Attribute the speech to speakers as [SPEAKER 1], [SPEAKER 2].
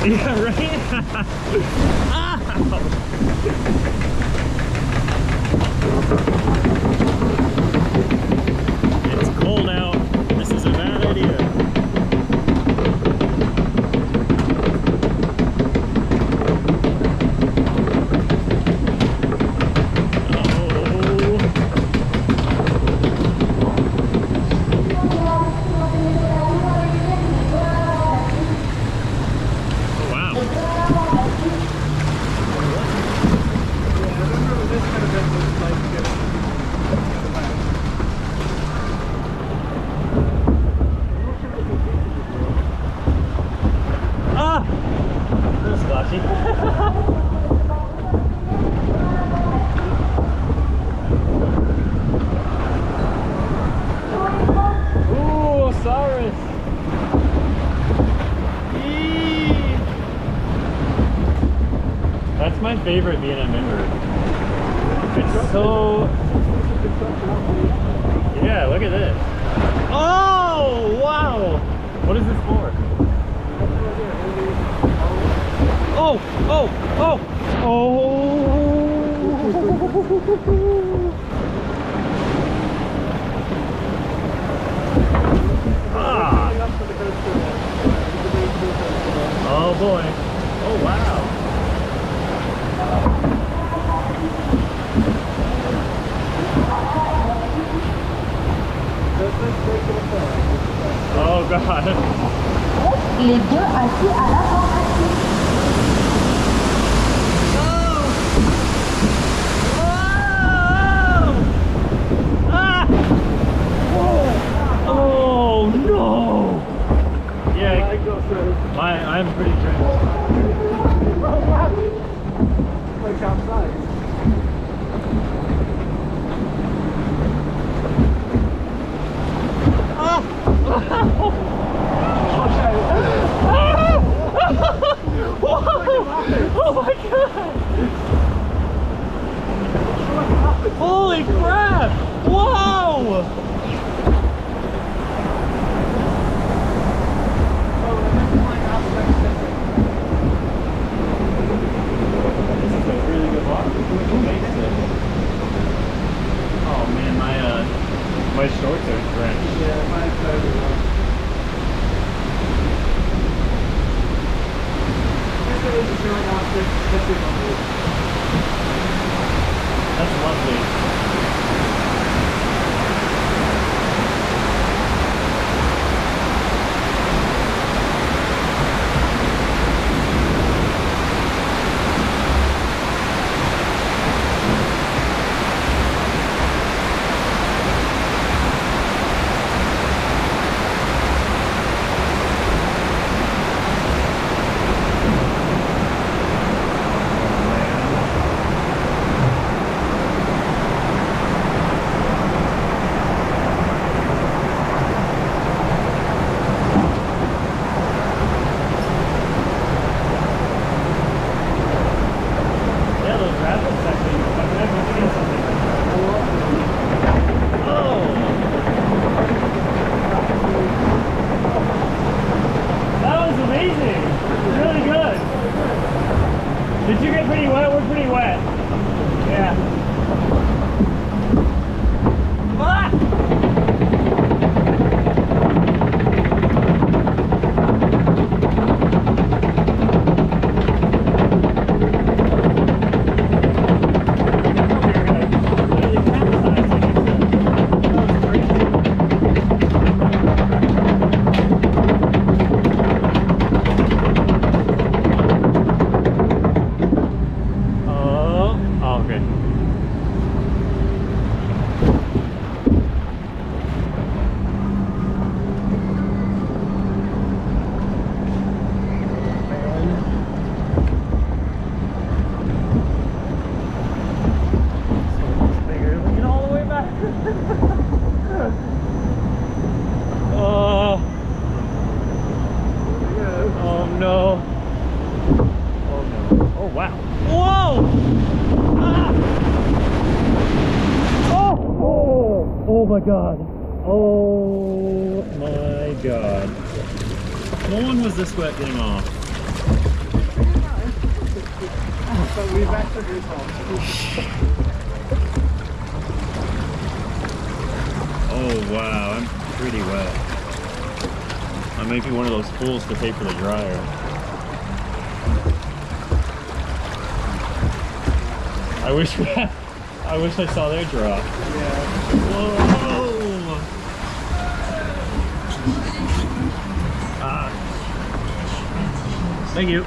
[SPEAKER 1] Yeah, right? Ow! It's cold out. This is a bad idea. That's my favorite being a member. It's so... Yeah, look at this. Oh, wow! What is this for? Oh, oh, oh, oh! Ah! Oh boy! Oh wow! Oh god!
[SPEAKER 2] Les deux assis à l'avant.
[SPEAKER 1] I'm pretty drenched.
[SPEAKER 3] Like outside.
[SPEAKER 1] Oh my god! Holy crap! Whoa! Oh man, my shorts are drenched.
[SPEAKER 3] Yeah, mine's everywhere.
[SPEAKER 1] That's lovely. Did you get pretty wet? We're pretty wet. Yeah. Ah! Oh no. Oh no. Oh wow. Whoa! Ah! Oh! Oh! Oh my god. Oh my god. No one was this wet getting off.
[SPEAKER 3] be back to his home.
[SPEAKER 1] Oh wow, I'm pretty wet. I may be one of those fools to pay for the dryer. I wish I saw their drop.
[SPEAKER 3] Yeah.
[SPEAKER 1] Whoa! Ah. Thank you.